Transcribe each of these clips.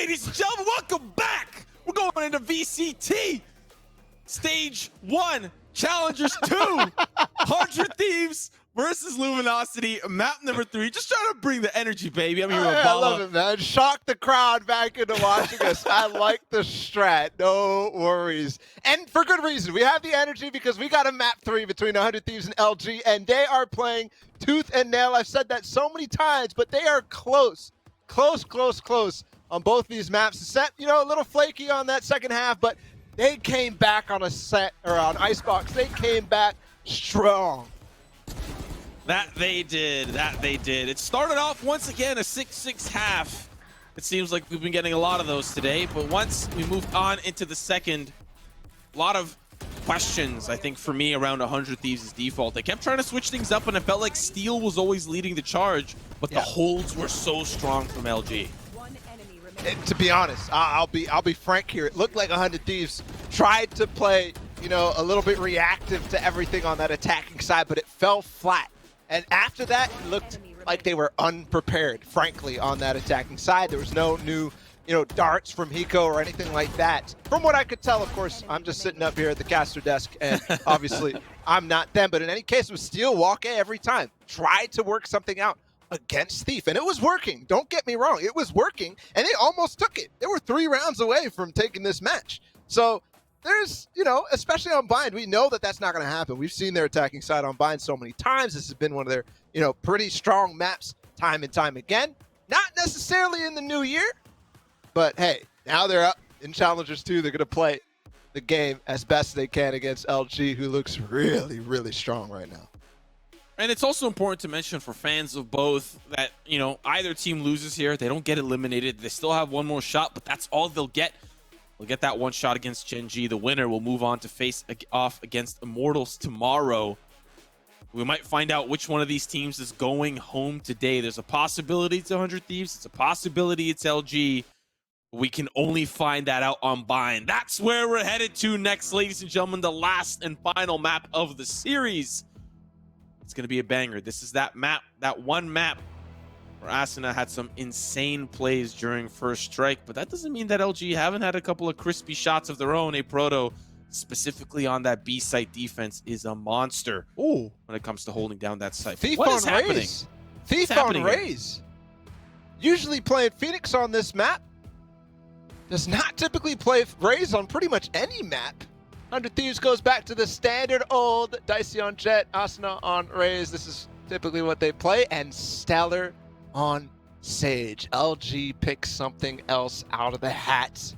ladies and gentlemen, welcome back. We're going into VCT. Stage 1, Challengers 2, 100 Thieves versus Luminosity, map number 3. Just trying to bring the energy, baby. I'm here with I Bala. love it, man. Shock the crowd back into watching us. I like the strat. No worries. And for good reason. We have the energy because we got a map 3 between 100 Thieves and LG, and they are playing tooth and nail. I've said that so many times, but they are close. Close on both these maps. The set, you know, a little flaky on that second half, but they came back on a set, or on Icebox. They came back strong. That they did. It started off once again a 6-6 half. It seems like we've been getting a lot of those today, but once we moved on into the second, a lot of questions, I think, for me around 100 Thieves' default. They kept trying to switch things up, and it felt like Steel was always leading the charge, but the holds were so strong from LG. And to be honest, I'll be frank here. It looked like 100 Thieves tried to play, you know, a little bit reactive to everything on that attacking side, but it fell flat. And after that, it looked like they were unprepared, frankly, on that attacking side. There was no new, you know, darts from Hiko or anything like that. From what I could tell, of course, I'm just sitting up here at the caster desk, and obviously I'm not them. But in any case, it was Steel Walk every time. Tried to work something out against Thief, and it was working. Don't get me wrong, it was working, and they almost took it. They were 3 rounds away from taking this match. So there's, you know, especially on Bind, we know that that's not going to happen. We've seen their attacking side on Bind so many times. This has been one of their, you know, pretty strong maps time and time again. Not necessarily in the new year, but hey, now they're up in Challengers 2. They're going to play the game as best they can against LG, who looks really, really strong right now. And it's also important to mention for fans of both that, you know, either team loses here, they don't get eliminated. They still have one more shot, but that's all they'll get. They'll get that one shot against Gen G. The winner will move on to face off against Immortals tomorrow. We might find out which one of these teams is going home today. There's a possibility it's 100 Thieves. It's a possibility it's LG. We can only find that out on Bind. That's where we're headed to next, ladies and gentlemen. The last and final map of the series. It's going to be a banger. This is that map, that one map where Asuna had some insane plays during first strike, but that doesn't mean that LG haven't had a couple of crispy shots of their own. A Proto, specifically on that B site defense, is a monster. Ooh, when it comes to holding down that site. Thief what on is happening? Raze. Thief on Raze. Usually playing Phoenix on this map. Does not typically play Raze on pretty much any map. 100 Thieves goes back to the standard old Dicey on Jet, Asuna on Raze. This is typically what they play, and Stellar on Sage. LG picks something else out of the hat.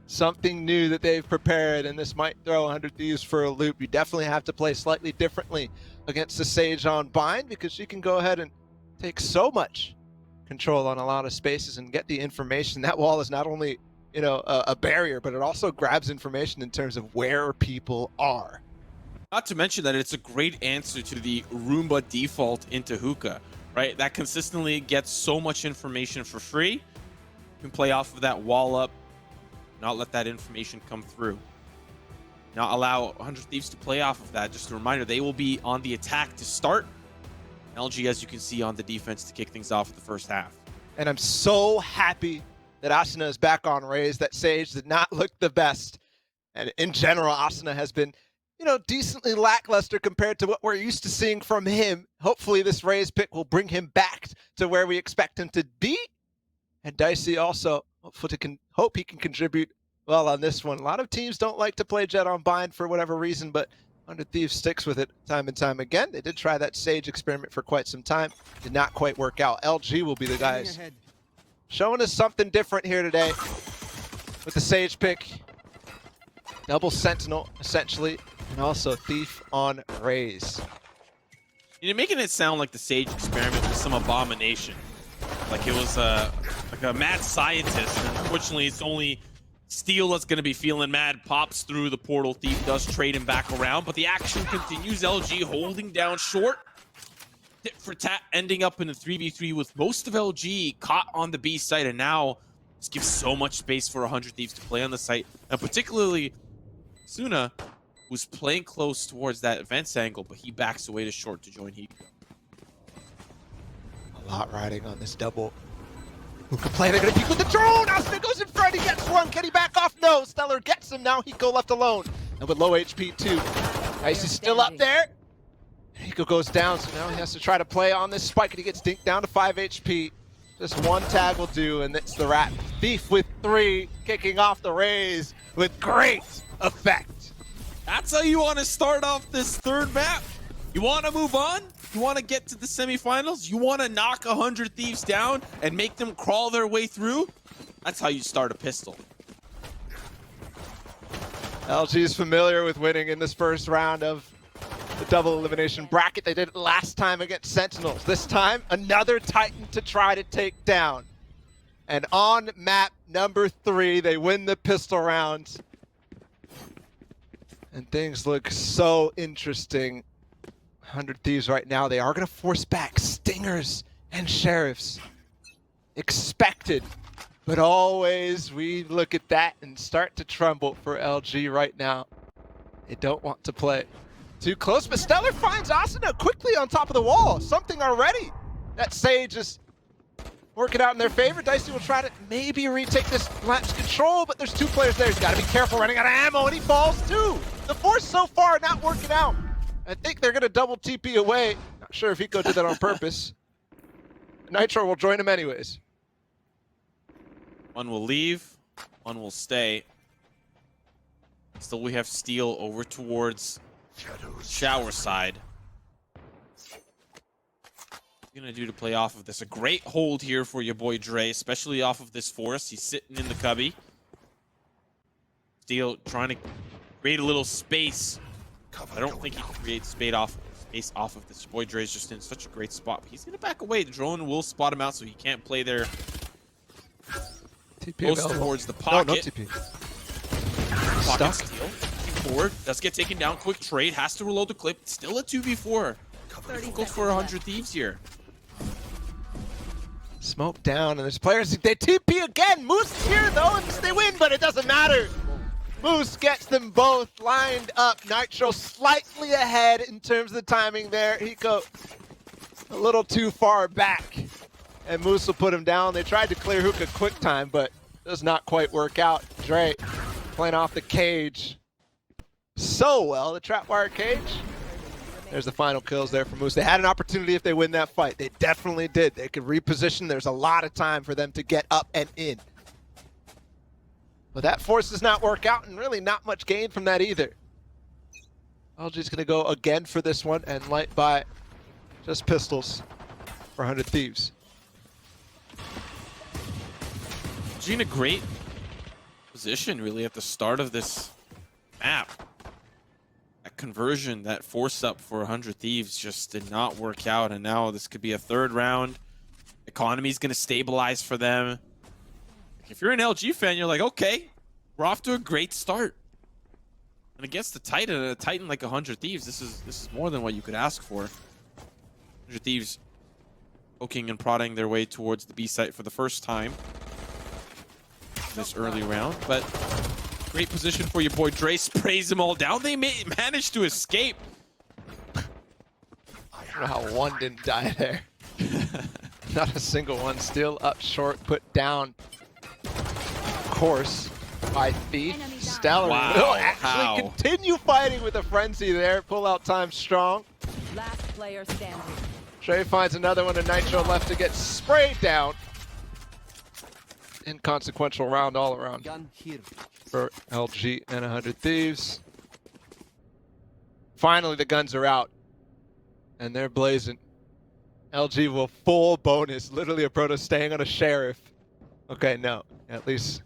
Something new that they've prepared, and this might throw 100 Thieves for a loop. You definitely have to play slightly differently against the Sage on Bind, because she can go ahead and take so much control on a lot of spaces and get the information. That wall is not only, you know, a barrier, but it also grabs information in terms of where people are. Not to mention that it's a great answer to the Roomba default into Hookah, right? That consistently gets so much information for free. You can play off of that wall up, not let that information come through. Not allow 100 Thieves to play off of that. Just a reminder, they will be on the attack to start. LG, as you can see, on the defense to kick things off in the first half. And I'm so happy that Asuna is back on Raze. That Sage did not look the best. And in general, Asuna has been, you know, decently lackluster compared to what we're used to seeing from him. Hopefully this Raze pick will bring him back to where we expect him to be. And Dicey also hope he can contribute well on this one. A lot of teams don't like to play Jet on Bind for whatever reason, but 100 Thieves sticks with it time and time again. They did try that Sage experiment for quite some time. Did not quite work out. LG will be the guys showing us something different here today with the Sage pick. Double Sentinel, essentially, and also Thief on Raze. You're making it sound like the Sage experiment was some abomination. Like it was like a mad scientist. And unfortunately, it's only Steel that's going to be feeling mad. Pops through the portal. Thief does trade him back around, but the action continues. LG holding down short. Tit for tat, ending up in a 3v3 with most of LG caught on the B site, and now this gives so much space for 100 Thieves to play on the site, and particularly Suna, who's playing close towards that advance angle, but he backs away to short to join Hiko. A lot riding on this double Who can play? They're gonna peek with the drone! Austin goes in front, he gets one! Can he back off? No! Stellar gets him, now Hiko left alone. And with low HP too. Ice is still up there. Hiko goes down, so now he has to try to play on this spike, and he gets dinked down to 5 HP. Just one tag will do, and it's the Rat Thief with 3, kicking off the Rays with great effect. That's how you want to start off this third map. You want to move on? You want to get to the semifinals? You want to knock 100 Thieves down and make them crawl their way through? That's how you start a pistol. LG is familiar with winning in this first round of the double elimination bracket. They did it last time against Sentinels. This time, another Titan to try to take down. And on map number 3, they win the pistol round. And things look so interesting. 100 Thieves right now, they are going to force back Stingers and Sheriffs. Expected. But always we look at that and start to tremble for LG right now. They don't want to play too close, but Stellar finds Asuna quickly on top of the wall. Something already. That Sage is working out in their favor. Dicey will try to maybe retake this map's control, but there's 2 players there. He's got to be careful, running out of ammo, and he falls too. The force so far not working out. I think they're going to double TP away. Not sure if Hiko did that on purpose. Nitro will join him anyways. One will leave, one will stay. Still we have Steel over towards Shower side. What are you gonna do to play off of this? A great hold here for your boy Dre, especially off of this forest. He's sitting in the cubby. Steel trying to create a little space. I don't think he can create space off of this. Your boy Dre's just in such a great spot. He's gonna back away. The drone will spot him out, so he can't play there. TP Goes available. towards the pocket. No TP. Pocket Stuck. Steel. Forward. Does get taken down. Quick trade. Has to reload the clip. Still a 2v4. Difficult for 100 Thieves here. Smoke down, and there's players. They TP again. Moose is here though, and they win, but it doesn't matter. Moose gets them both lined up. Nitro slightly ahead in terms of the timing there. Hiko a little too far back, and Moose will put him down. They tried to clear Hookah quick time, but does not quite work out. Dre playing off the cage so well, the trapwire cage. There's the final kills there for Moose. They had an opportunity if they win that fight. They definitely did. They could reposition. There's a lot of time for them to get up and in. But that force does not work out, and really not much gain from that either. LG's going to go again for this one and light by just pistols for 100 Thieves. Gina, great position really at the start of this map. That conversion, that force up for 100 Thieves just did not work out, and now this could be a third round. Economy's going to stabilize for them. If you're an LG fan, you're like, okay, we're off to a great start. And against a Titan like 100 Thieves, this is more than what you could ask for. 100 Thieves poking and prodding their way towards the B site for the first time this early round, but great position for your boy Dre. Sprays them all down. They managed to escape. I don't know how one didn't die there. Not a single one. Still up short, put down. Of course, by Thief. Stellar will actually continue fighting with a frenzy there. Pull out time strong. Last player standing. Trey finds another one, and Nitro left to get sprayed down. Inconsequential round all around for LG and 100 Thieves. Finally, the guns are out, and they're blazing. LG will full bonus, literally a proto staying on a Sheriff. Okay, no, at least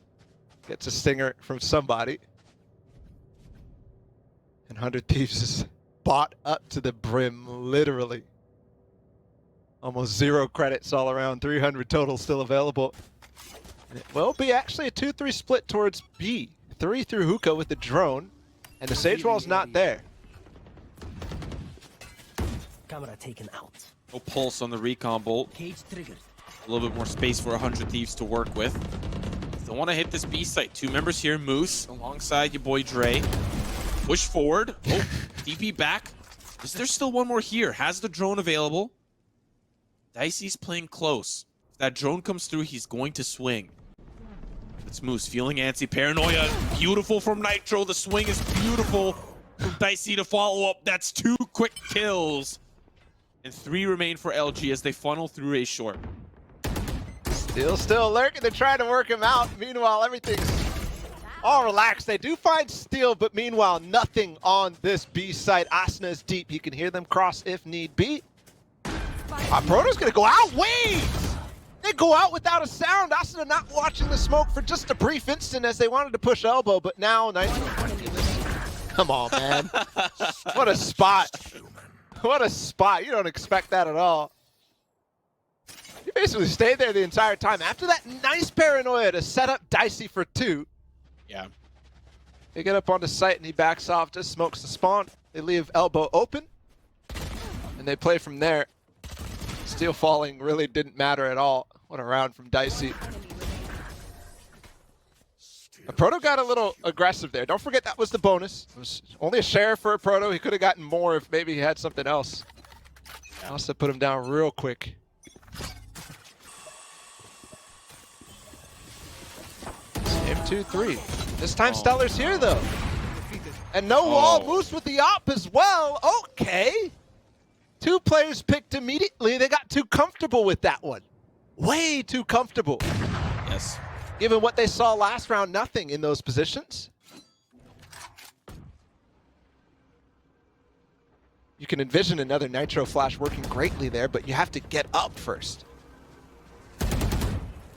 gets a stinger from somebody. And 100 Thieves is bought up to the brim, literally. Almost 0 credits all around, 300 total still available. And it will be actually a 2-3 split towards B. 3 through Hookah with the drone, and the Sage Wall's not there. Camera taken out. No pulse on the recon bolt. Cage triggered. A little bit more space for 100 Thieves to work with. Still want to hit this B site. 2 members here. Moose alongside your boy Dre. Push forward. Oh, DP back. Is there still one more here? Has the drone available? Dicey's playing close. If that drone comes through, he's going to swing. It's Moose feeling antsy. Paranoia, beautiful from Nitro. The swing is beautiful from Dicey to follow up. That's 2 quick kills. And 3 remain for LG as they funnel through a short. Still lurking. They're trying to work him out. Meanwhile, everything's all relaxed. They do find Steel, but meanwhile, nothing on this B site. Asuna is deep. You can hear them cross if need be. Proto's gonna go out. Wait! They go out without a sound. Asuna not watching the smoke for just a brief instant as they wanted to push elbow, but now Nitro. Come on, man. What a spot. What a spot. You don't expect that at all. He basically stayed there the entire time. After that nice paranoia to set up Dicey for 2. Yeah. They get up onto site and he backs off, just smokes the spawn. They leave elbow open. And they play from there. Steel falling really didn't matter at all. What a round from Dicey. Proto got a little aggressive there. Don't forget that was the bonus. It was only a share for a Proto. He could have gotten more if maybe he had something else. Also put him down real quick. Game 2-3. This time Stellar's here though. And no wall. Moose with the op as well. Okay. 2 players picked immediately. They got too comfortable with that one. Way too comfortable. Yes. Given what they saw last round, nothing in those positions. You can envision another Nitro Flash working greatly there, but you have to get up first.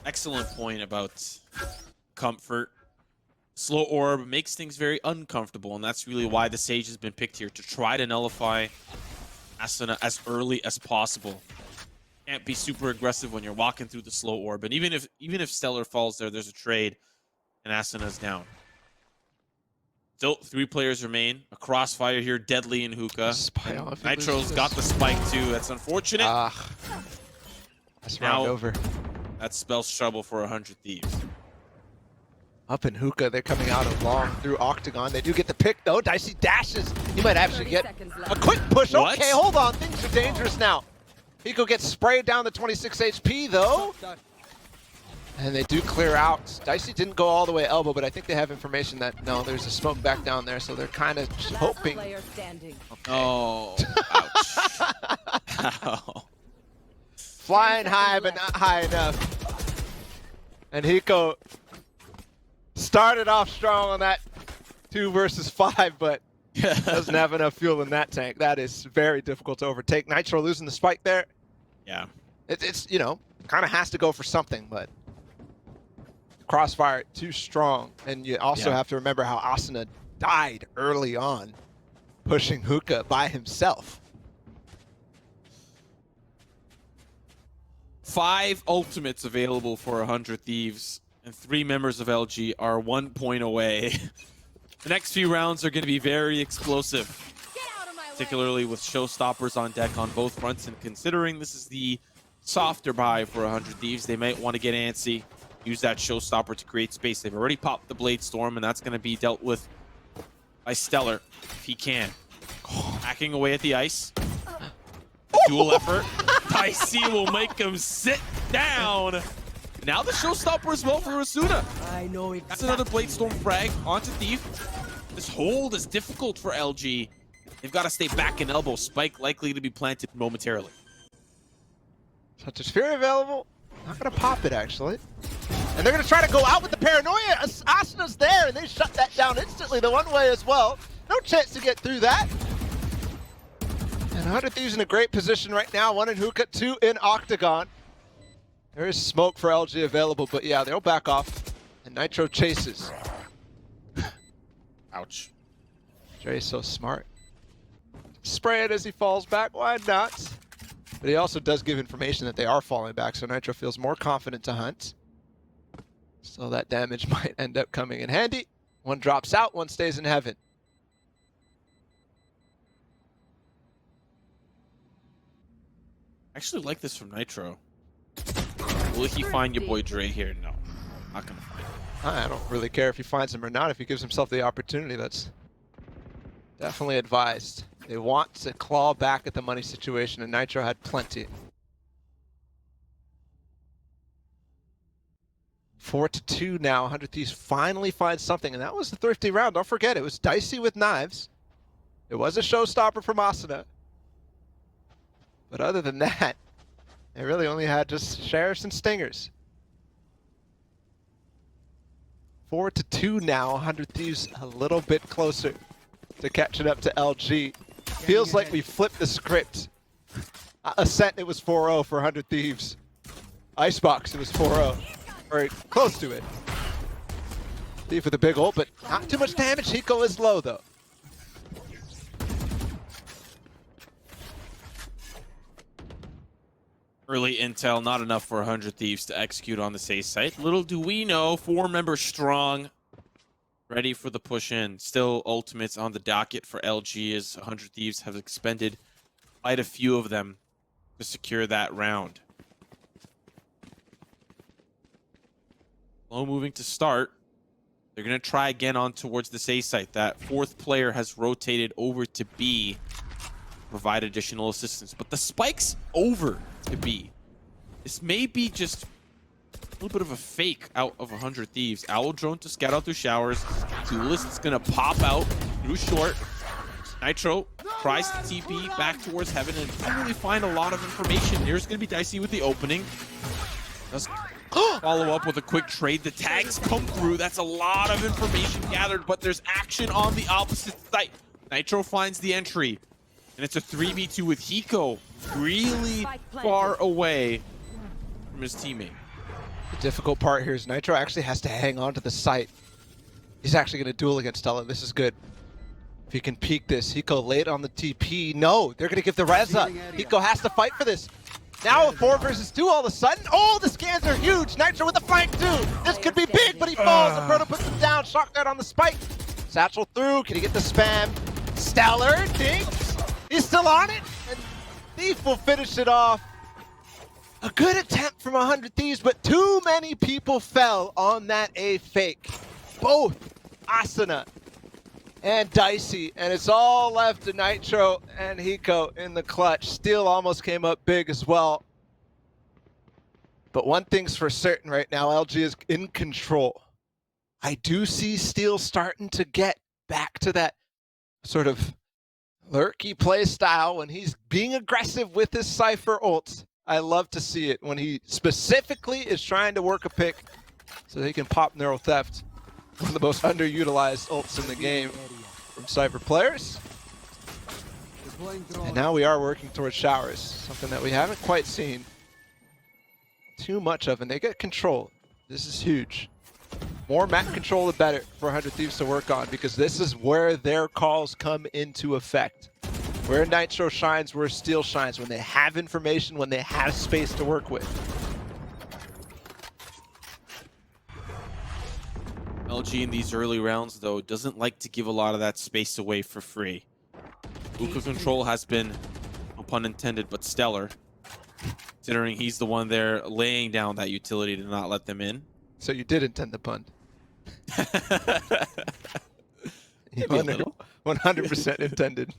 Excellent point about comfort. Slow orb makes things very uncomfortable, and that's really why the Sage has been picked here, to try to nullify Asuna as early as possible. Can't be super aggressive when you're walking through the slow orb, and even if Stellar falls there, there's a trade, and Asuna's down. Still, 3 players remain. A crossfire here, Deadly and Hookah. Nitro's got the spike too. That's unfortunate. That's round over. That spells trouble for 100 Thieves. Up in Hookah, they're coming out of long through Octagon. They do get the pick though. Dicey dashes. He might actually get a quick push. What? Okay, hold on. Things are dangerous now. Hiko gets sprayed down to 26 HP though. And they do clear out. Dicey didn't go all the way elbow, but I think they have information that, no, there's a smoke back down there, so they're kind of hoping. Okay. Oh, ouch. Ow. Flying high, but not high enough. And Hiko started off strong on that 2 versus 5, but doesn't have enough fuel in that tank. That is very difficult to overtake. Nitro losing the spike there. Yeah. It's you know, kind of has to go for something, but crossfire too strong. And you also have to remember how Asuna died early on, pushing Hookah by himself. 5 ultimates available for 100 Thieves, and 3 members of LG are 1 point away. The next few rounds are going to be very explosive, particularly with showstoppers on deck on both fronts. And considering this is the softer buy for 100 Thieves, they might want to get antsy, use that showstopper to create space. They've already popped the Blade Storm, and that's going to be dealt with by Stellar if he can. Hacking away at the ice. Dual effort. Dicey will make him sit down. Now the showstopper as well for Asuna. I know That's exactly. another Blade Storm frag onto Thief. This hold is difficult for LG. They've got to stay back in elbow. Spike likely to be planted momentarily. Such as Fury available. Not going to pop it, actually. And they're going to try to go out with the paranoia. Asuna's there, and they shut that down instantly the one way as well. No chance to get through that. And 100 Thieves in a great position right now. 1 in Hookah, 2 in Octagon. There is smoke for LG available, but yeah, they'll back off. And Nitro chases. Ouch. Dre's so smart. Spray it as he falls back, why not? But he also does give information that they are falling back, so Nitro feels more confident to hunt. So that damage might end up coming in handy. 1 drops out, 1 stays in heaven. I actually like this from Nitro. Will he find your boy Dre here? No, not gonna find him. I don't really care if he finds him or not. If he gives himself the opportunity, that's definitely advised. They want to claw back at the money situation, and Nitro had plenty. 4-2 now. 100 Thieves finally finds something, and that was the thrifty round. Don't forget, it was Dicey with knives. It was a showstopper from Asuna. But other than that, they really only had just sheriffs and stingers. 4-2 now. 100 Thieves a little bit closer to catching up to LG. Feels like we flipped the script. Ascent, it was 4-0 for 100 Thieves. Icebox, it was 4-0. Or close to it. Thief with a big ult, but not too much damage. Hiko is low, though. Early intel, not enough for 100 Thieves to execute on the A site. Little do we know, 4 members strong, ready for the push in. Still ultimates on the docket for LG as 100 Thieves have expended quite a few of them to secure that round. Low moving to start. They're going to try again on towards this A site. That 4th player has rotated over to B, provide additional assistance. But the spike's over to B. This may be just a little bit of a fake out of 100 Thieves. Owl drone to scout out through showers. Duelist is going to pop out through short. Nitro tries to TP back towards heaven and can't really find a lot of information. There's going to be Dicey with the opening. Does follow up with a quick trade. The tags come through. That's a lot of information gathered, but there's action on the opposite site. Nitro finds the entry, and it's a 3v2 with Hiko really far away from his teammate. The difficult part here is Nitro actually has to hang on to the site. He's actually going to duel against Stella. This is good. If he can peek this, Hiko late on the TP. No, they're going to give the res up. Hiko has to fight for this. Now a 4 versus 2 all of a sudden. Oh, the scans are huge. Nitro with the flank too. This could be big, but he falls. The Proto puts him down. Shock dart on the spike. Satchel through. Can he get the spam? Stellar dinks. He's still on it. And Thief will finish it off. A good attempt from 100 Thieves, but too many people fell on that A fake. Both Asuna and Dicey, and it's all left to Nitro and Hiko in the clutch. Steel almost came up big as well. But one thing's for certain right now, LG is in control. I do see Steel starting to get back to that sort of lurky play style when he's being aggressive with his Cypher ults. I love to see it when he specifically is trying to work a pick so he can pop Neural Theft. One of the most underutilized ults in the game from Cypher players. And now we are working towards showers, something that we haven't quite seen too much of, and they get control. This is huge. More map control the better for 100 Thieves to work on, because this is where their calls come into effect. Where Nitro shines, where Steel shines, when they have information, when they have space to work with. LG in these early rounds, though, doesn't like to give a lot of that space away for free. Uka control has been, no pun intended, but stellar, considering he's the one there laying down that utility to not let them in. So you did intend the pun. 100% intended.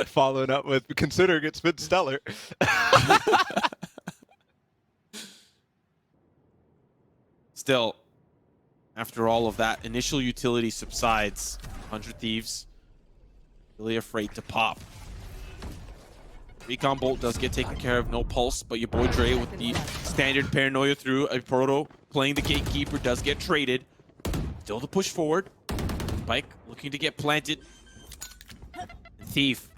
Following up with, considering it's been stellar. Still, after all of that, initial utility subsides. 100 Thieves really afraid to pop. Recon Bolt does get taken care of, no pulse, but your boy Dre with the standard paranoia through a Proto playing the gatekeeper does get traded. Still the push forward. Spike looking to get planted. Thief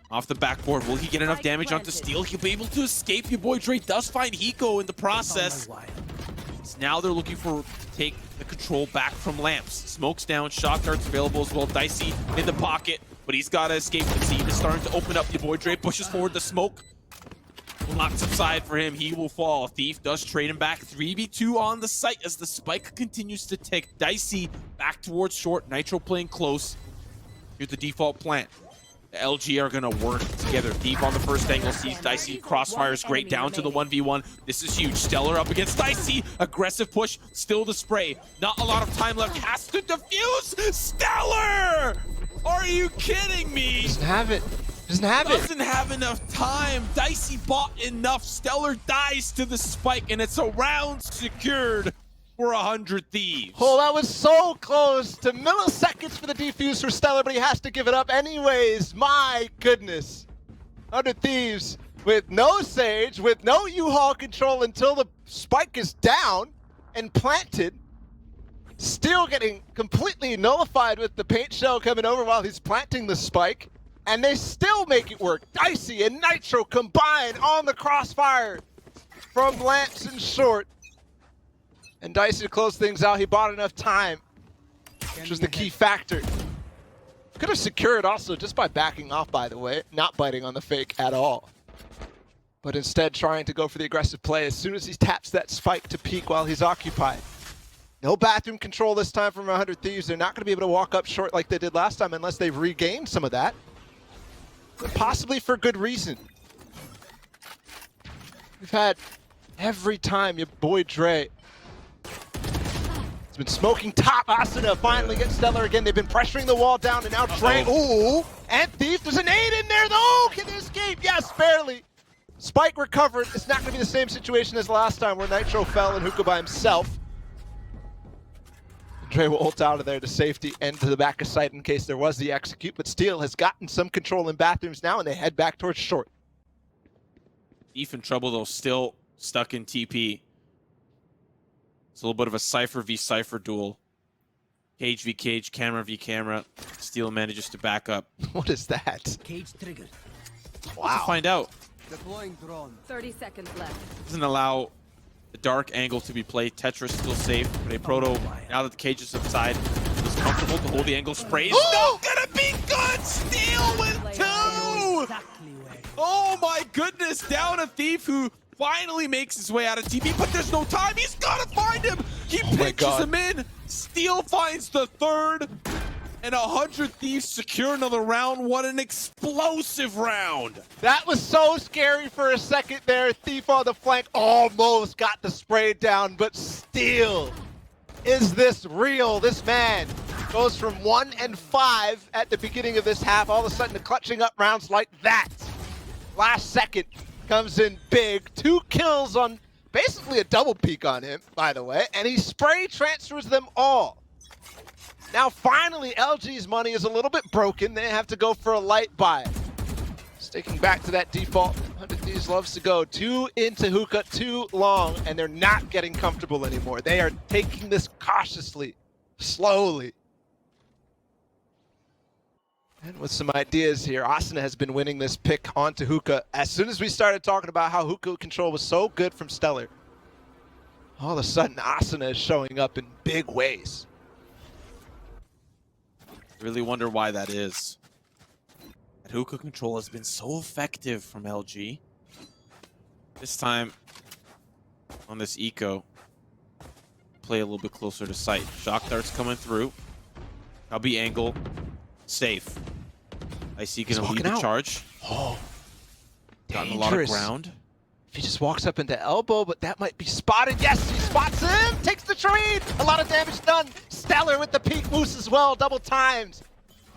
off the backboard. Will he get enough damage onto Steel? He'll be able to escape. Your boy Dre does find Hiko in the process. So now they're looking for take the control back from Lamps. Smoke's down, shock darts available as well. Dicey in the pocket, but he's got to escape. The team is starting to open up. Your boy Dre pushes forward the smoke. Will not subside for him. He will fall. Thief does trade him back. 3v2 on the site as the spike continues to tick. Dicey back towards short. Nitro playing close. Here's the default plant. The LG are going to work together. Thief on the first angle, sees Dicey. Crossfire's great, down to the 1v1. This is huge. Stellar up against Dicey. Aggressive push, still the spray. Not a lot of time left. Has to defuse. Stellar! Are you kidding me? Doesn't have it. Doesn't have enough time. Dicey bought enough. Stellar dies to the spike, and it's a round secured. for 100 Thieves. Oh, that was so close to milliseconds for the defuse for Stellar, but he has to give it up anyways. My goodness. 100 Thieves with no Sage, with no U-Haul control until the spike is down and planted. Still getting completely nullified with the paint shell coming over while he's planting the spike. And they still make it work. Dicey and Nitro combine on the crossfire from Lamps and Short. And Dicey to close things out, he bought enough time, which was the key factor. Could have secured also just by backing off, by the way, not biting on the fake at all. But instead trying to go for the aggressive play as soon as he taps that spike to peek while he's occupied. No bathroom control this time from 100 Thieves. They're not going to be able to walk up short like they did last time unless they've regained some of that. Possibly for good reason. We've had every time your boy Dre has been smoking top. Asuna finally gets Stellar again. They've been pressuring the wall down, and now Dre. Ooh, and Thief. There's an 8 in there though. Can they escape? Yes, barely. Spike recovered. It's not going to be the same situation as last time where Nitro fell and Hookah by himself. Dre will ult out of there to safety and to the back of sight in case there was the execute, but Steel has gotten some control in bathrooms now, and they head back towards short. Thief in trouble though, still stuck in TP. It's a little bit of a Cypher v Cypher duel. Cage v Cage, camera v camera. Steel manages to back up. What is that? Cage triggered. Wow. Let's find out. Deploying drone. 30 seconds left. Doesn't allow the dark angle to be played. Tetra's still safe, but a Proto, now that the cage is subside, is comfortable to hold the angle. Sprays. Not gonna be good! Steel with 2! Exactly where. Oh my goodness! Down a Thief who finally makes his way out of TP, but there's no time. He's gotta find him! He pinches him in. Steel finds the third, and 100 Thieves secure another round. What an explosive round! That was so scary for a second there. Thief on the flank almost got the spray down, but Steel, is this real? This man goes from 1 and 5 at the beginning of this half, all of a sudden to clutching up rounds like that. Last second comes in big. 2 kills on basically a double peak on him, by the way, and he spray transfers them all. Now finally LG's money is a little bit broken. They have to go for a light buy. Sticking back to that default, 100 Thieves loves to go 2 into Hookah too long, and they're not getting comfortable anymore. They are taking this cautiously, slowly. And with some ideas here, Asuna has been winning this pick onto Hookah. As soon as we started talking about how Hookah control was so good from Stellar, all of a sudden Asuna is showing up in big ways. Really wonder why that is. That Hookah control has been so effective from LG. This time, on this eco, play a little bit closer to sight. Shock darts coming through. Cubby angle, safe. Icy gonna lead the charge. Oh, gotten a lot of ground. If he just walks up into elbow, but that might be spotted. Yes, he spots him, takes the trade. A lot of damage done. Stellar with the peak boost as well, double times.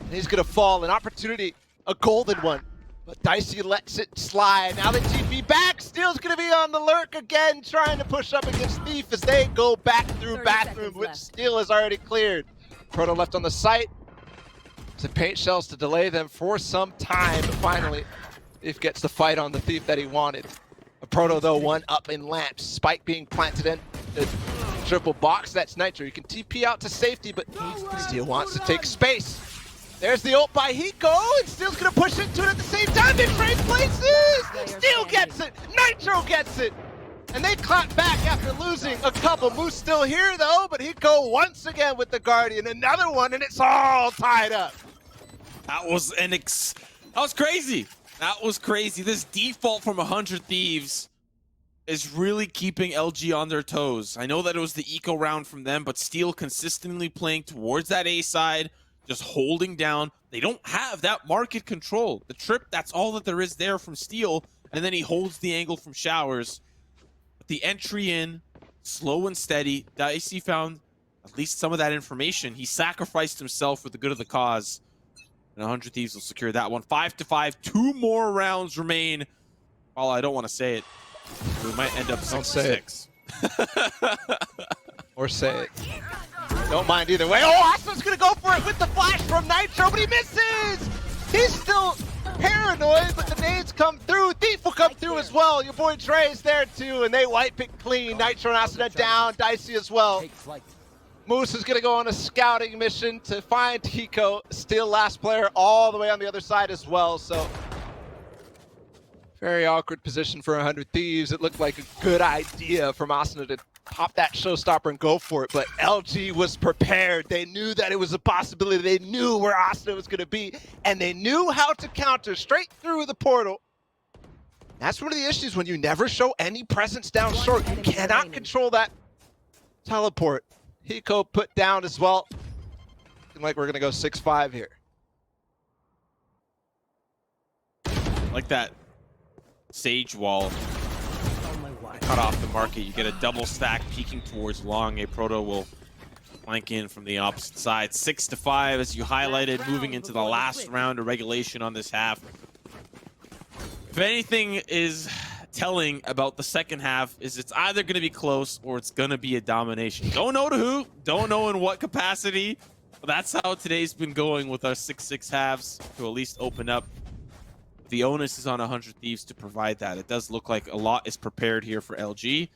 And he's gonna fall, an opportunity, a golden one. But Dicey lets it slide. Now the TP back, Steel's gonna be on the lurk again, trying to push up against Thief as they go back through bathroom, which Steel has already cleared. Proto left on the site. Some paint shells to delay them for some time, but finally, Thief gets the fight on the Thief that he wanted. A Proto though, 1 up in Lamps. Spike being planted in the triple box. That's Nitro. You can TP out to safety, but Steel wants to take space. There's the ult by Hiko, and Steel's gonna push into it at the same time. They trade places! Steel gets it! Nitro gets it! And they clap back after losing a couple. Moose still here though, but Hiko once again with the Guardian. Another one, and it's all tied up. That was that was crazy. That was crazy. This default from 100 Thieves is really keeping LG on their toes. I know that it was the eco round from them, but Steel consistently playing towards that A side, just holding down. They don't have that market control. The trip, that's all that there is there from Steel, and then he holds the angle from Showers. But the entry in, slow and steady. Dicey found at least some of that information. He sacrificed himself for the good of the cause. And 100 Thieves will secure that one. 5-5. 2 more rounds remain. Well, I don't want to say it. We might end up 6-6. Or say it. Don't mind either way. Oh, Austin's gonna go for it with the flash from Nitro, but he misses! He's still paranoid, but the nades come through. Thief will come through as well. Your boy Dre is there too, and they wipe it clean. Nitro and Asuna down, Dicey as well. Moose is gonna go on a scouting mission to find Hiko, still last player all the way on the other side as well, so very awkward position for 100 Thieves. It looked like a good idea from Asuna to pop that showstopper and go for it, but LG was prepared. They knew that it was a possibility. They knew where Asuna was gonna be, and they knew how to counter straight through the portal. That's one of the issues when you never show any presence down short. You cannot control that teleport. Hiko put down as well. Looking like we're gonna go 6-5 here. Like that Sage wall cut off the market. You get a double stack peeking towards long. A Proto will flank in from the opposite side. 6-5 as you highlighted, moving into the last round of regulation on this half. If anything is telling about the second half, is it's either going to be close or it's going to be a domination. Don't know to who, don't know in what capacity. But that's how today's been going with our 6-6 halves to at least open up. The onus is on 100 Thieves to provide that. It does look like a lot is prepared here for LG.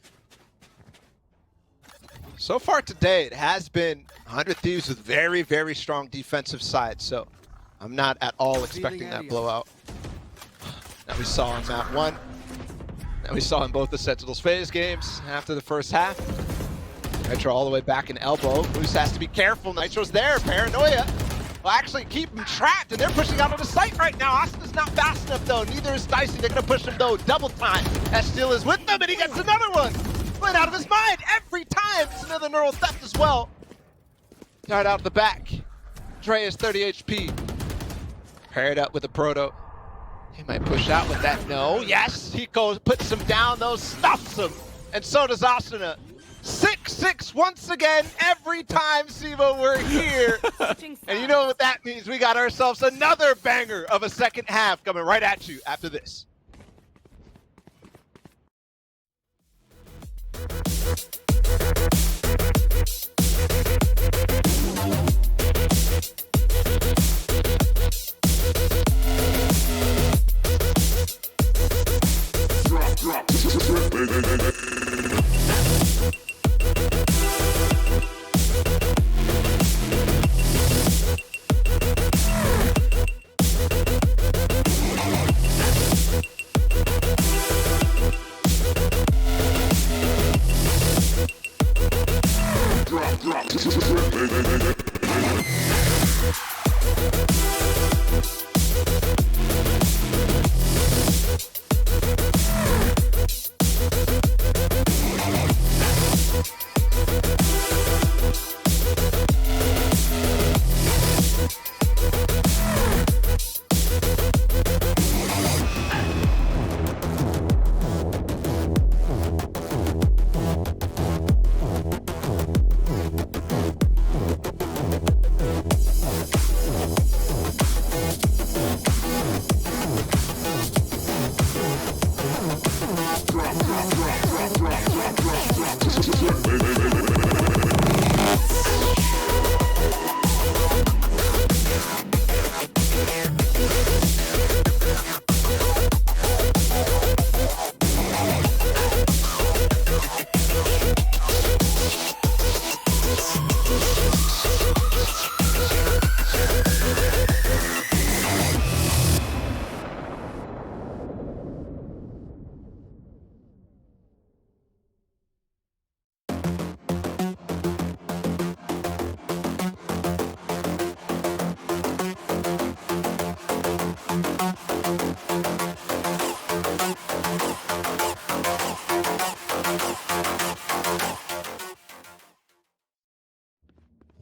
So far today, it has been 100 Thieves with very, very strong defensive side, so I'm not at all expecting that blowout. That we saw in map 1. That we saw in both the Sentinels phase games after the first half. Nitro all the way back in elbow. Moose has to be careful. Nitro's there. Paranoia will actually keep him trapped, and they're pushing out of the site right now. Austin's not fast enough, though. Neither is Dicey. They're going to push him, though. Double time. Estill is with them, and he gets another one. Playing out of his mind every time. It's another neural theft as well. Dart out the back. Dre is 30 HP. Paired up with a Proto. He might push out with that. No. Yes. Hiko puts him down, though. Stuffs him. And so does Asuna. 6-6 once again, every time, Sivo, we're here. And you know what that means. We got ourselves another banger of a second half coming right at you after this.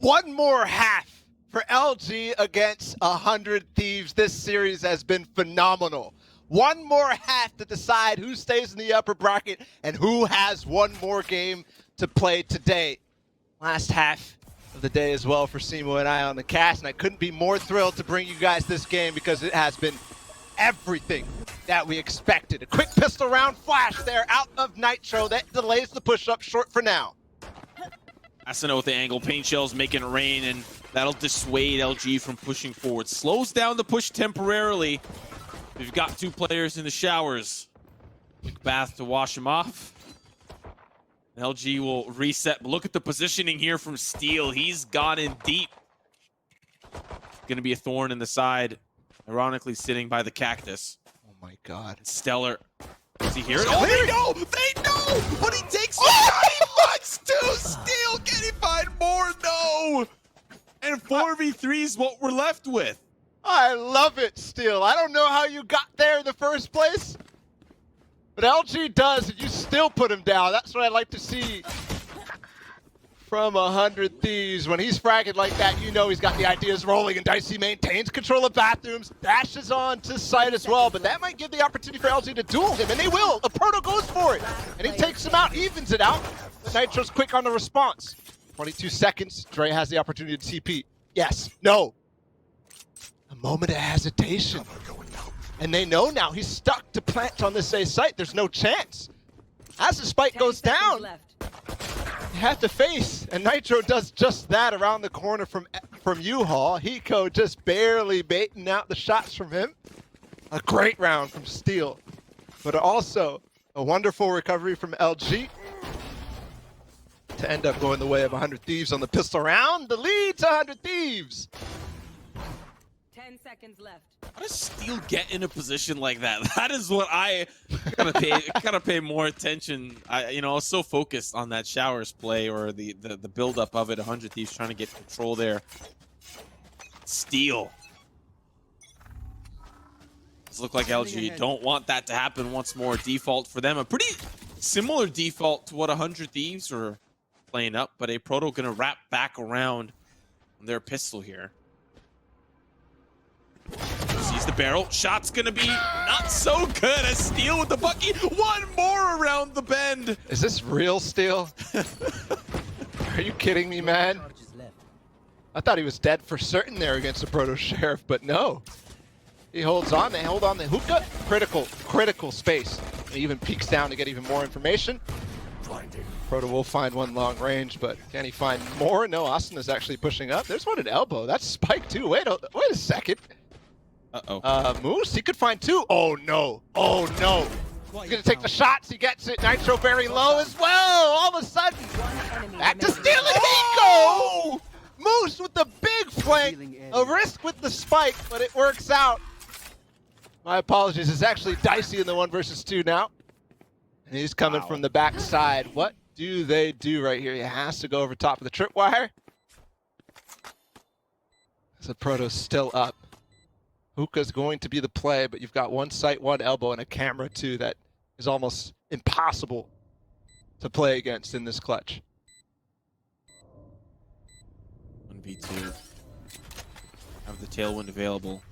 One more half for LG against 100 Thieves. This series has been phenomenal. One more half to decide who stays in the upper bracket and who has one more game to play today. Last half of the day as well for Simo and I on the cast, and I couldn't be more thrilled to bring you guys this game because it has been everything that we expected. A quick pistol round flash there out of Nitro that delays the push-up short for now. Asano with the angle, paint shells making it rain, and that'll dissuade LG from pushing forward. Slows down the push temporarily. We've got 2 players in the showers. Quick bath to wash them off. LG will reset, but look at the positioning here from Steel. He's gone in deep. Gonna be a thorn in the side, ironically sitting by the cactus. Oh my God. Stellar. Does he hear it? Oh, they know! They know! But he takes he wants to! Steel, can he find more? No! And 4v3 is what we're left with. I love it, Steel. I don't know how you got there in the first place, but LG does, and you still put him down. That's what I like to see from 100 Thieves. When he's fragging like that, you know he's got the ideas rolling, and Dicey maintains control of bathrooms, dashes on to site as well, but that might give the opportunity for LG to duel him, and they will. A Proto goes for it, and he takes him out, evens it out. Nitro's quick on the response. 22 seconds, Dre has the opportunity to TP. Yes, no. A moment of hesitation. And they know now he's stuck to plant on this A site. There's no chance. As the spike goes down, you have to face, and Nitro does just that around the corner from U-Haul. Hiko just barely baiting out the shots from him. A great round from Steel, but also a wonderful recovery from LG to end up going the way of 100 Thieves on the pistol round. The lead to 100 Thieves. 10 seconds left. How does Steel get in a position like that? That is what I gotta pay more attention. I was so focused on that showers play or the build up of it. 100 Thieves trying to get control there. Steel. Does look like LG don't want that to happen once more. Default for them, a pretty similar default to what 100 Thieves are playing up, but a Proto gonna wrap back around on their pistol here. Sees the barrel. Shot's gonna be not so good as Steel with the Bucky. One more around the bend. Is this real, Steel? Are you kidding me, man? I thought he was dead for certain there against the Proto Sheriff, but no. He holds on. They hold on the hookah. Critical space. And he even peeks down to get even more information. Proto will find one long range, but can he find more? No, Austin is actually pushing up. There's one at elbow. That's Spike too. Wait a second. Uh-oh. Moose, he could find 2. Oh no. Oh no. He's gonna take the shots. He gets it. Nitro very low as well. All of a sudden, back to Steel and Hiko. Moose with the big flank. A risk with the spike, but it works out. My apologies. It's actually Dicey in the 1 versus 2 now. And he's coming from the backside. What do they do right here? He has to go over top of the tripwire. So Proto's still up. Hookah's going to be the play, but you've got 1 sight, 1 elbow, and a camera too that is almost impossible to play against in this clutch. 1v2. Have the Tailwind available.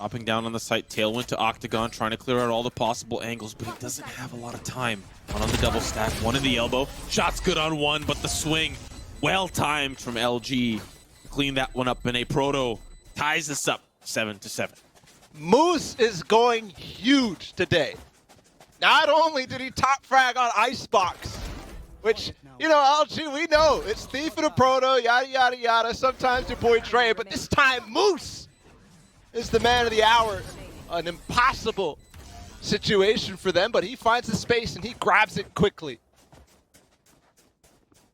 Hopping down on the site, Tailwind to Octagon, trying to clear out all the possible angles, but he doesn't have a lot of time. 1 on the double stack, 1 in the elbow. Shot's good on 1, but the swing well timed from LG. Clean that one up, and a Proto ties this up 7-7. Moose is going huge today. Not only did he top frag on Icebox, which, you know, LG, we know, it's Thief and a Proto, yada, yada, yada. Sometimes your boy Dre, but this time Moose is the man of the hour. An impossible situation for them, but he finds the space and he grabs it quickly.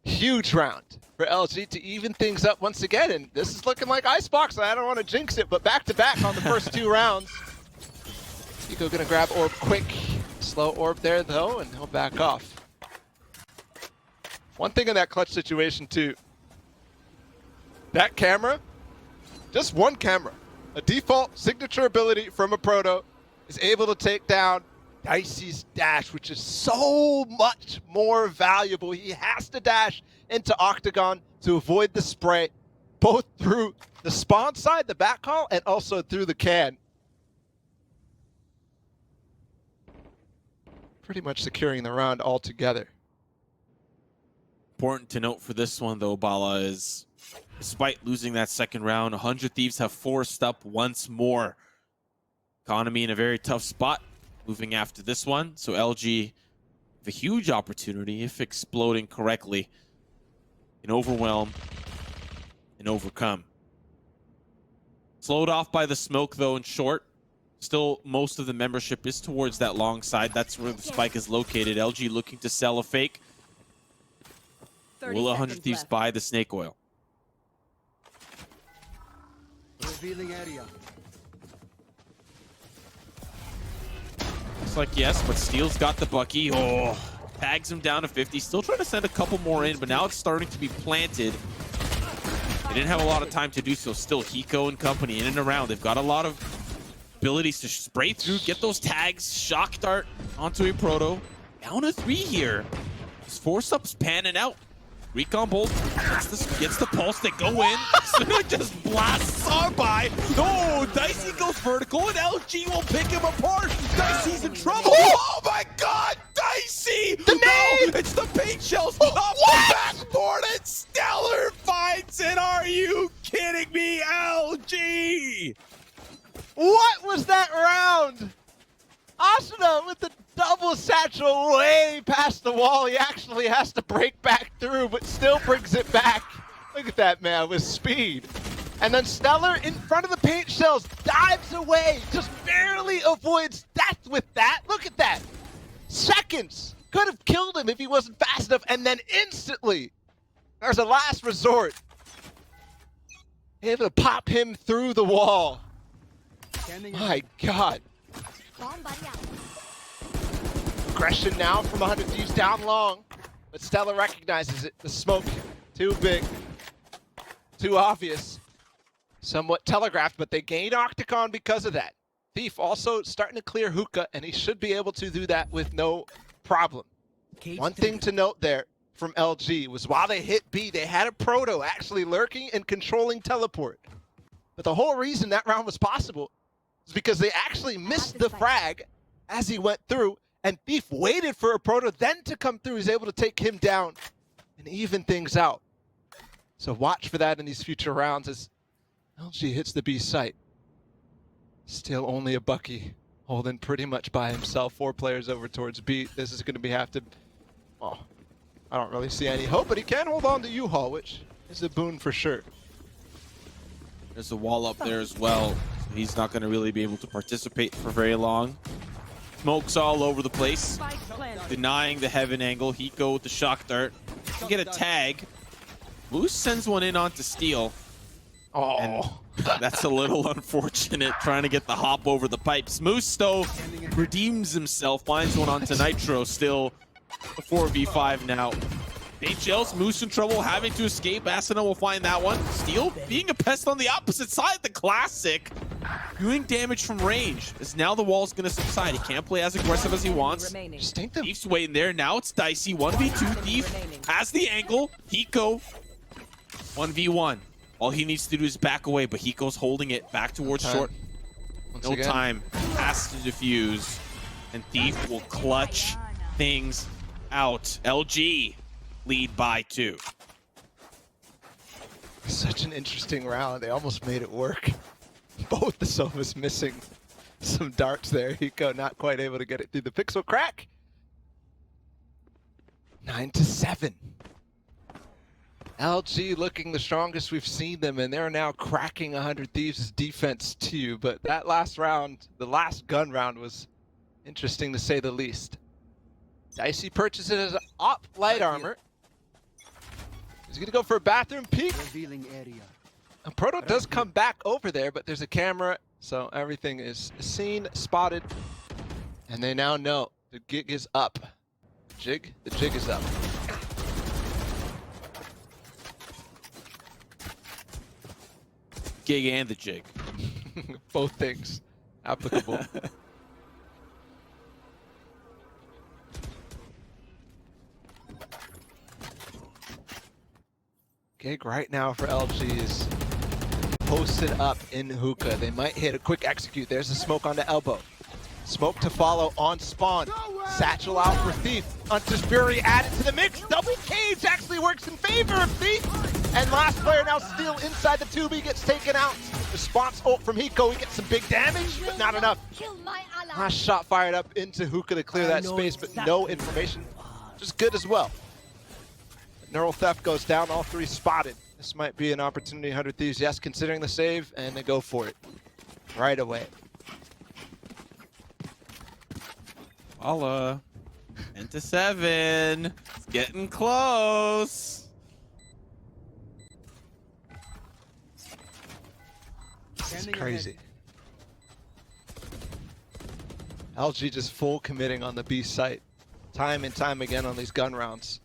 Huge round for LG to even things up once again, and this is looking like Icebox. I don't want to jinx it, but back-to-back on the first 2 rounds. Hiko gonna grab orb quick. Slow orb there, though, and he'll back off. One thing in that clutch situation, too. That camera, just 1 camera, a default signature ability from a Proto, is able to take down Dicey's dash, which is so much more valuable. He has to dash into Octagon to avoid the spray, both through the spawn side, the backhaul, and also through the can. Pretty much securing the round altogether. Important to note for this one, though, Bala, is despite losing that second round, 100 Thieves have forced up once more. Economy in a very tough spot moving after this one, so LG have a huge opportunity if exploding correctly can overwhelm and overcome. Slowed off by the smoke though in short. Still, most of the membership is towards that long side. That's where the spike is located. LG looking to sell a fake. Will 100 Thieves buy the snake oil? Revealing area. Looks like yes, but Steel's got the Bucky. Oh, tags him down to 50. Still trying to send a couple more in, but now it's starting to be planted. They didn't have a lot of time to do so. Still, Hiko and company in and around. They've got a lot of abilities to spray through, get those tags, shock dart onto a Proto. Down to 3 here. His force up's panning out. Recon Bolt gets the pulse, they go in. Suna just blasts on by. No, Dicey goes vertical and LG will pick him apart. Dicey's in trouble. Oh my god, Dicey! The nade! No, it's the paint shells off the backboard and Stellar finds it. Are you kidding me, LG? What was that round? Asuna with the double satchel way past the wall. He actually has to break back through, but still brings it back. Look at that man with speed. And then Stellar in front of the paint shells dives away, just barely avoids death with that. Look at that. Seconds. Could have killed him if he wasn't fast enough. And then instantly, there's a last resort. Able to pop him through the wall. My god. Aggression now from 100 Thieves down long, but Stella recognizes it. The smoke, too big, too obvious, somewhat telegraphed, but they gain Octagon because of that. Thief also starting to clear hookah, and he should be able to do that with no problem. One thing to note there from LG was while they hit B, they had a Proto actually lurking and controlling teleport. But the whole reason that round was possible is because they actually missed the frag as he went through, and Thief waited for a Proto then to come through. He's able to take him down and even things out. So watch for that in these future rounds as LG hits the B site. Still only a Bucky holding pretty much by himself. 4 players over towards B. This is going to have to... Oh, I don't really see any hope, but he can hold on to U-Haul, which is a boon for sure. There's a wall up there as well. So he's not going to really be able to participate for very long. Smoke's all over the place. Denying the heaven angle. Hiko with the shock dart. Can get a tag. Moose sends one in onto Steel. Oh. And that's a little unfortunate, trying to get the hop over the pipes. Moose, though, redeems himself, finds one onto Nitro, still a 4v5 now. Paint shells, Moose in trouble, having to escape. Asuna will find that one. Steel being a pest on the opposite side, the classic. Doing damage from range, as now the wall's going to subside. He can't play as aggressive as he wants. Just take them. Thief's waiting there, now it's Dicey. 1v2, Thief has the angle. Hiko, 1v1. All he needs to do is back away, but Hiko's holding it back towards short. No time. Has to defuse. And Thief will clutch things out. LG lead by 2. Such an interesting round. They almost made it work. Both the Sovas missing some darts there. Hiko not quite able to get it through the pixel crack. 9-7. LG looking the strongest we've seen them, and they're now cracking 100 Thieves' defense too. But that last round, the last gun round, was interesting to say the least. Dicey purchases his op light armor. He's gonna go for a bathroom peek. Revealing area. And Proto does come back over there, but there's a camera, so everything is seen, spotted, and they now know the gig is up. The jig is up. Gig and the jig. Both things applicable. Gig right now for LG is posted up in hookah. They might hit a quick execute. There's a smoke on the elbow. Smoke to follow on spawn. Satchel out for Thief. Hunter's Fury added to the mix. Double cage actually works in favor of Thief. And last player now still inside the tube. He gets taken out. Response ult from Hiko. He gets some big damage, but not enough. Last shot fired up into hookah to clear that space, but no information. Just good as well. Neural Theft goes down, all three spotted. This might be an opportunity, 100 Thieves, yes, considering the save, and they go for it right away. Voila. 10-7. It's getting close. It's crazy. LG just full committing on the B site. Time and time again on these gun rounds.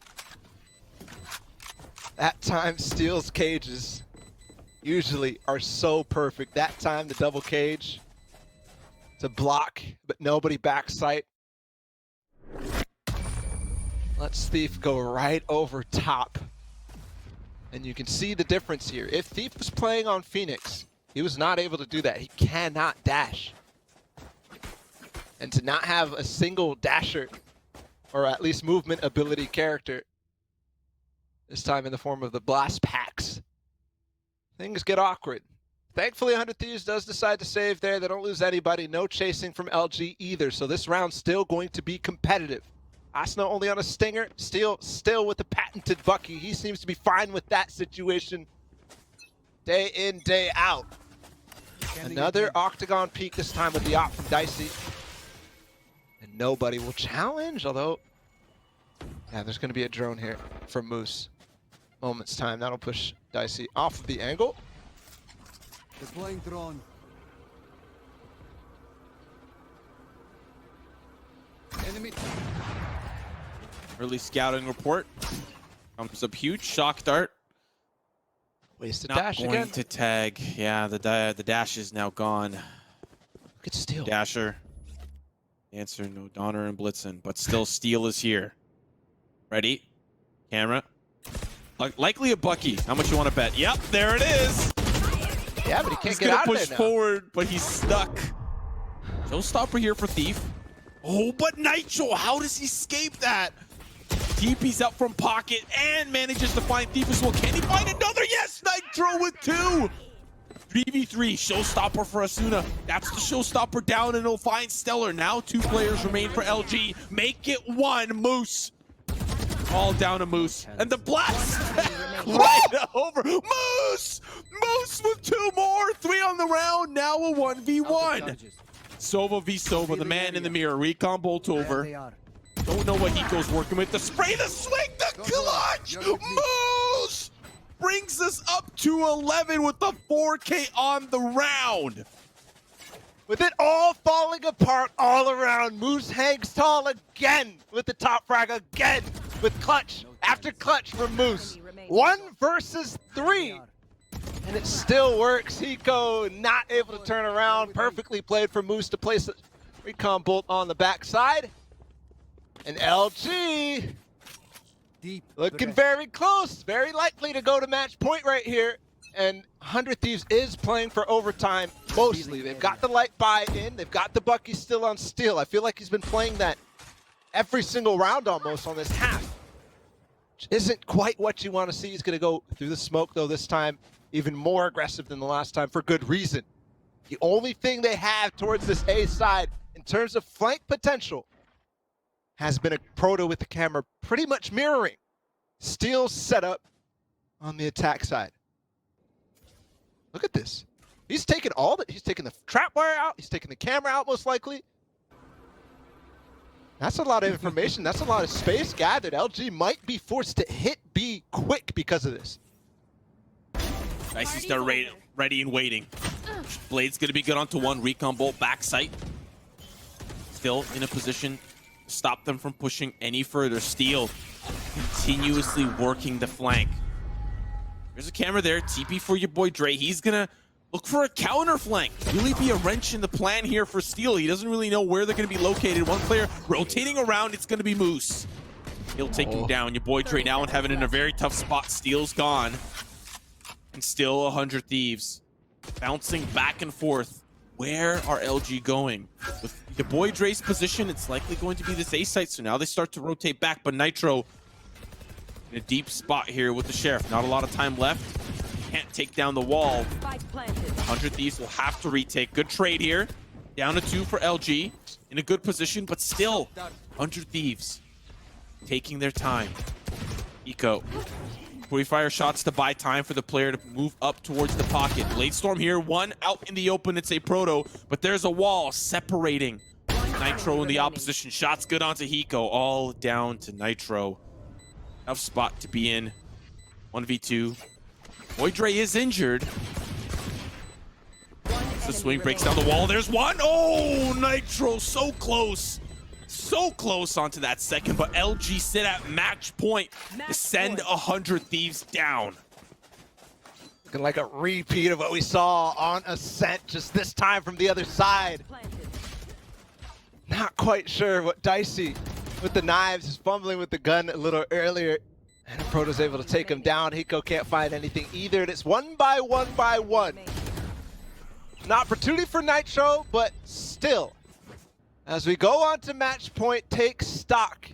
That time, Steel's cages usually are so perfect. That time, the double cage to block, but nobody back sight. Let's Thief go right over top. And you can see the difference here. If Thief was playing on Phoenix, he was not able to do that. He cannot dash. And to not have a single dasher, or at least movement ability character, this time in the form of the blast packs, things get awkward. Thankfully, 100 Thieves does decide to save there. They don't lose anybody. No chasing from LG either. So this round's still going to be competitive. Asna only on a stinger. Steel still with the patented Bucky. He seems to be fine with that situation day in, day out. Another Octagon peek, this time with the op from Dicey. And nobody will challenge, although, yeah, there's going to be a drone here from Moose. Moment's time. That'll push Dicey off of the angle. Deploying drone. Enemy. Early scouting report. Comes up huge. Shock dart. Wasted Not dash going again. to tag. Yeah, the dash is now gone. Look at Steel. Dasher. Answer, no Donner and Blitzen, but still Steel is here. Ready? Camera. Likely a Bucky. How much you want to bet? Yep, there it is. Yeah, but he can't He's get gonna out of push there now. forward, but he's stuck. Showstopper here for Thief. Oh, but Nitro, how does he escape that? TP's up from pocket and manages to find Thief as well. Can he find another? Yes, Nitro with 2. 3v3, showstopper for Asuna. That's the showstopper down, and he'll find Stellar. Now 2 players remain for LG. Make it 1, Moose. All down to Moose. And the blast right over. Moose! Moose with 2 more. 3 on the round. Now a 1v1. Sova v Sova, the man in the mirror. Recon bolt There over. they are. Don't know what Hiko's working with. The spray, the swing, the clutch! Moose! Brings us up to 11 with the 4K on the round. With it all falling apart all around, Moose hangs tall again with the top frag again with clutch after clutch from Moose. 1 versus 3. And it still works. Hiko not able to turn around. Perfectly played for Moose to place a recon bolt on the backside. And LG Deep. looking very close. Very likely to go to match point right here. And 100 Thieves is playing for overtime mostly. They've got the light buy in. They've got the Bucky still on Steel. I feel like he's been playing that every single round almost on this half. Which isn't quite what you want to see. He's going to go through the smoke, though, this time even more aggressive than the last time for good reason. The only thing they have towards this A side in terms of flank potential has been a proto with the camera pretty much mirroring Steel's setup on the attack side. Look at this. He's taken he's taken the trap wire out, he's taken the camera out most likely. That's a lot of information, that's a lot of space gathered. LG might be forced to hit B quick because of this. Dicey's there ready and waiting. Blade's gonna be good onto 1. Recon bolt back sight. Still in a position to stop them from pushing any further. Steel continuously working the flank. There's a camera there. TP for your boy Dre. He's gonna look for a counter flank. Really be a wrench in the plan here for Steel. He doesn't really know where they're gonna be located. One player rotating around. It's gonna be Moose. He'll take him down. Your boy Dre now in heaven in a very tough spot. Steel's gone. And still 100 Thieves. Bouncing back and forth. Where are LG going? With the boy Dre's position, it's likely going to be this A site. So now they start to rotate back. But Nitro in a deep spot here with the Sheriff. Not a lot of time left. Can't take down the wall. 100 Thieves will have to retake. Good trade here. Down to 2 for LG. In a good position, but still 100 Thieves taking their time. Eco. Before we fire shots to buy time for the player to move up towards the pocket. Blade Storm here, one out in the open. It's a Proto, but there's a wall separating Nitro in the opposition. Shots good onto Hiko, all down to Nitro. Tough spot to be in. 1v2. Moidre is injured. The swing breaks down the wall. There's one. Oh, Nitro, so close. So close onto that second, but LG sit at match point to send 100 Thieves down. Looking like a repeat of what we saw on Ascent, just this time from the other side. Not quite sure what Dicey with the knives is fumbling with the gun a little earlier. And Proto's able to take him down. Hiko can't find anything either. And it's 1 by 1 by 1. An opportunity for Nitro, but still. As we go on to match point, take stock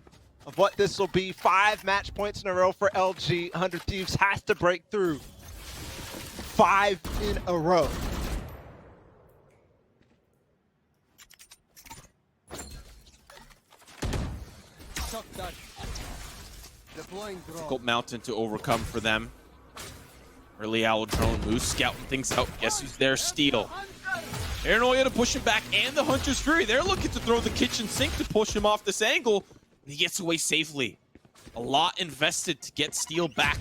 of what this will be. 5 match points in a row for LG. 100 Thieves has to break through. 5 in a row. Shock that. Deploying drone. Difficult mountain to overcome for them. Early Owl drone, Moose scouting things out. Guess who's there? Steel. Paranoia to push him back, and the Hunter's Fury. They're looking to throw the kitchen sink to push him off this angle. And he gets away safely. A lot invested to get Steel back.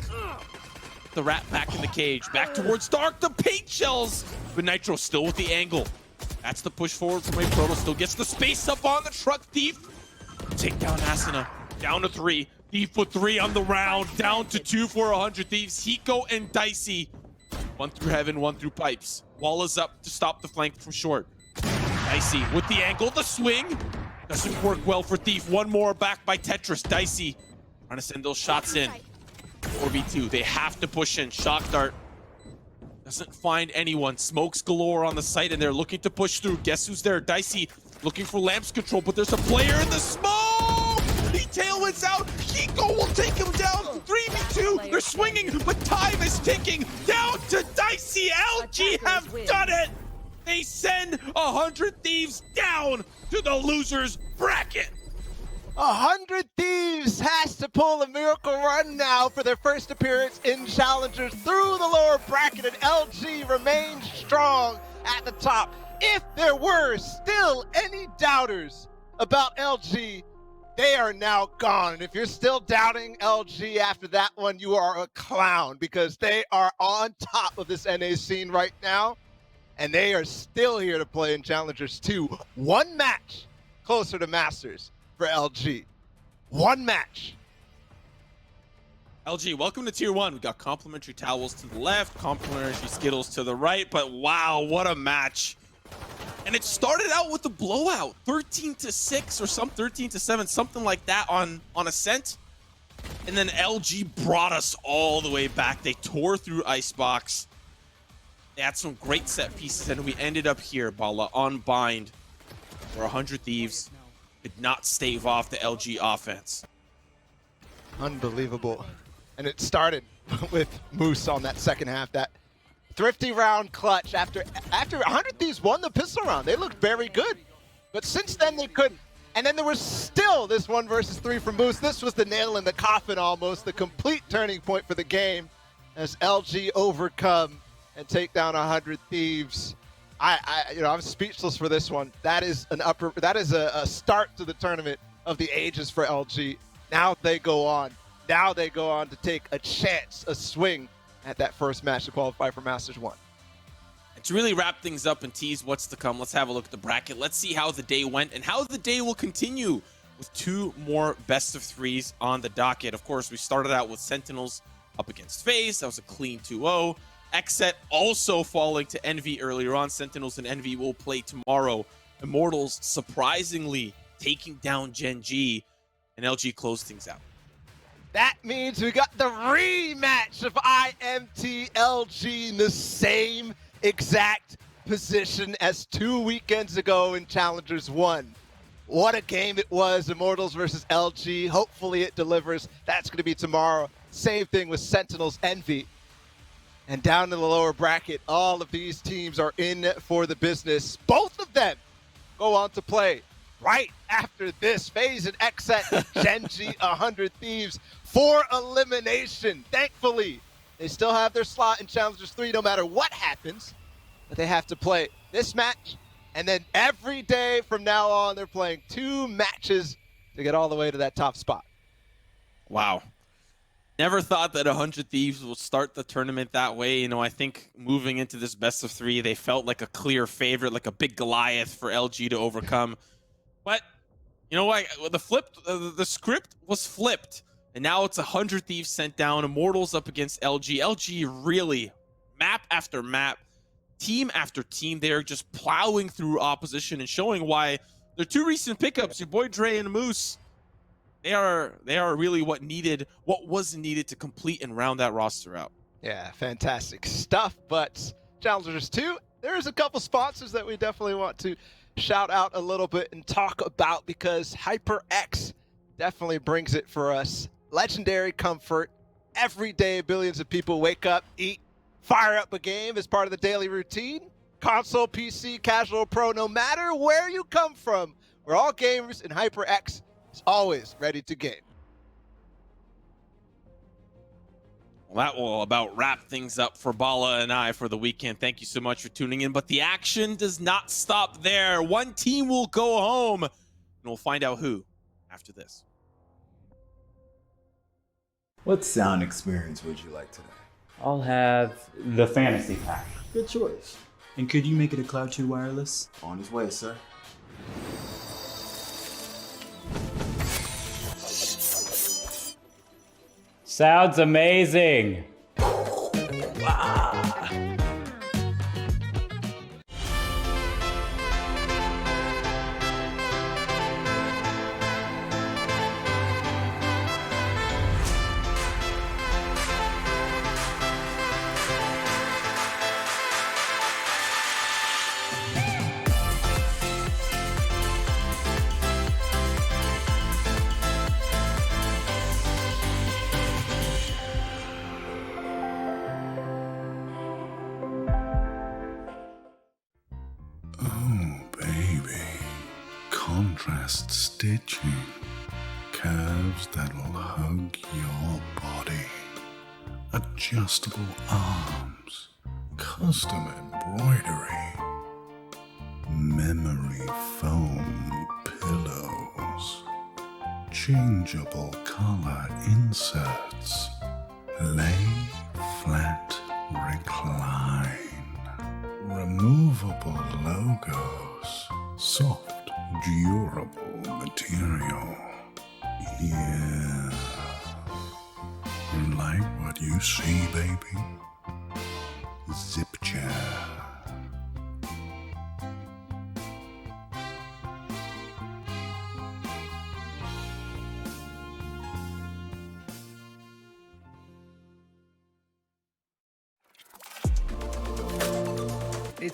The rat back in the cage. Back towards Dark, the paint shells. But Nitro still with the angle. That's the push forward from a Proto. Still gets the space up on the truck. Thief. Take down Asuna. Down to 3. Thief with 3 on the round. Down to 2 for 100 Thieves. Hiko and Dicey. 1 through heaven, 1 through pipes. Wall is up to stop the flank from short. Dicey with the angle, the swing. Doesn't work well for Thief. 1 more back by Tetris. Dicey trying to send those shots in. 4v2, they have to push in. Shock Dart doesn't find anyone. Smokes galore on the site, and they're looking to push through. Guess who's there? Dicey looking for lamps control, but there's a player in the smoke! He tailwinds out. Hiko will take him down. 3v2. They're swinging, but time is ticking. Down to Dicey. LG have done it. They send 100 Thieves down to the losers bracket. 100 Thieves has to pull a miracle run now for their first appearance in Challengers through the lower bracket, and LG remains strong at the top. If there were still any doubters about LG, they are now gone. And if you're still doubting LG after that one, you are a clown, because they are on top of this NA scene right now, and they are still here to play in Challengers 2. 1 match closer to Masters for LG. 1 match. LG, welcome to Tier 1. We got complimentary towels to the left, complimentary Skittles to the right, but wow, what a match. And it started out with a blowout, 13-6 or 13-7, something like that on Ascent. And then LG brought us all the way back. They tore through Icebox. They had some great set pieces, and we ended up here, Bala, on Bind, where 100 Thieves could not stave off the LG offense. Unbelievable. And it started with Moose on that second half. That thrifty round clutch after 100 Thieves won the pistol round. They looked very good. But since then, they couldn't. And then there was still this 1 versus 3 from Moose. This was the nail in the coffin almost, the complete turning point for the game as LG overcome and take down 100 Thieves. I'm speechless for this one. That is a start to the tournament of the ages for LG. Now they go on. Now they go on to take a chance, a swing at that first match to qualify for Masters 1. And to really wrap things up and tease what's to come, let's have a look at the bracket. Let's see how the day went and how the day will continue with 2 more best of 3s on the docket. Of course, we started out with Sentinels up against FaZe. That was a clean 2-0. Xset also falling to Envy earlier on. Sentinels and Envy will play tomorrow. Immortals surprisingly taking down Gen G, and LG closed things out. That means we got the rematch of IMT LG in the same exact position as 2 weekends ago in Challengers 1. What a game it was, Immortals versus LG. Hopefully it delivers. That's going to be tomorrow. Same thing with Sentinels Envy. And down in the lower bracket, all of these teams are in for the business. Both of them go on to play right after this. FaZe and Xset, Gen.G, 100 Thieves for elimination. Thankfully, they still have their slot in Challengers 3 no matter what happens. But they have to play this match, and then every day from now on, they're playing 2 matches to get all the way to that top spot. Wow. Never thought that 100 Thieves would start the tournament that way. You know, I think moving into this best of 3, they felt like a clear favorite, like a big Goliath for LG to overcome. But you know what? The script was flipped, and now it's 100 Thieves sent down, Immortals up against LG. LG really, map after map, team after team, they're just plowing through opposition and showing why their 2 recent pickups, your boy Dre and Moose, they are really what was needed to complete and round that roster out. Yeah, fantastic stuff. But Challengers 2, there's a couple sponsors that we definitely want to shout out a little bit and talk about, because HyperX definitely brings it for us. Legendary comfort. Every day, billions of people wake up, eat, fire up a game as part of the daily routine. Console, PC, casual, pro, no matter where you come from, we're all gamers, and HyperX is always ready to game. Well, that will about wrap things up for Bala and I for the weekend. Thank you so much for tuning in. But the action does not stop there. One team will go home, and we'll find out who after this. What sound experience would you like today? I'll have the fantasy pack. Good choice. And could you make it a Cloud 2 wireless? On his way, sir. Sounds amazing. Oh, baby. Contrast stitching. Curves that'll hug your body. Adjustable arms. Custom embroidery. Memory foam pillows. Changeable color inserts. Lay flat, recline. Removable logos. Soft, durable material. Yeah. You like what you see, baby? Zip chair.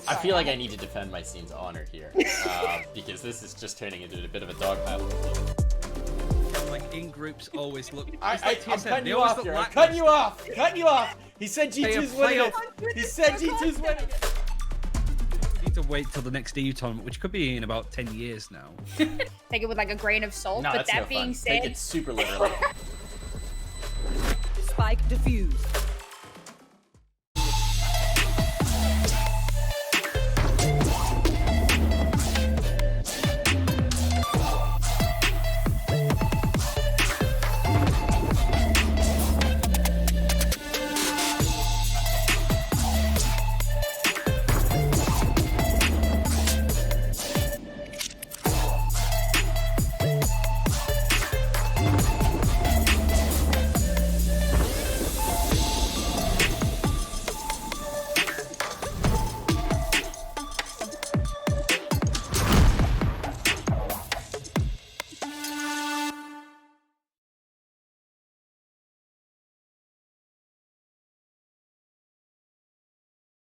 I feel like I need to defend my scene's honor here, because this is just turning into a bit of a dogpile. Like in groups always look. I'm cutting you off here. I'm cutting you off. Cutting you off. He said G2's winning it. He said G2's winning it. We need to wait till the next EU tournament, which could be in about 10 years now. Take it with like a grain of salt. No, but that's that no being fun. said, Take it super literally. Spike defused.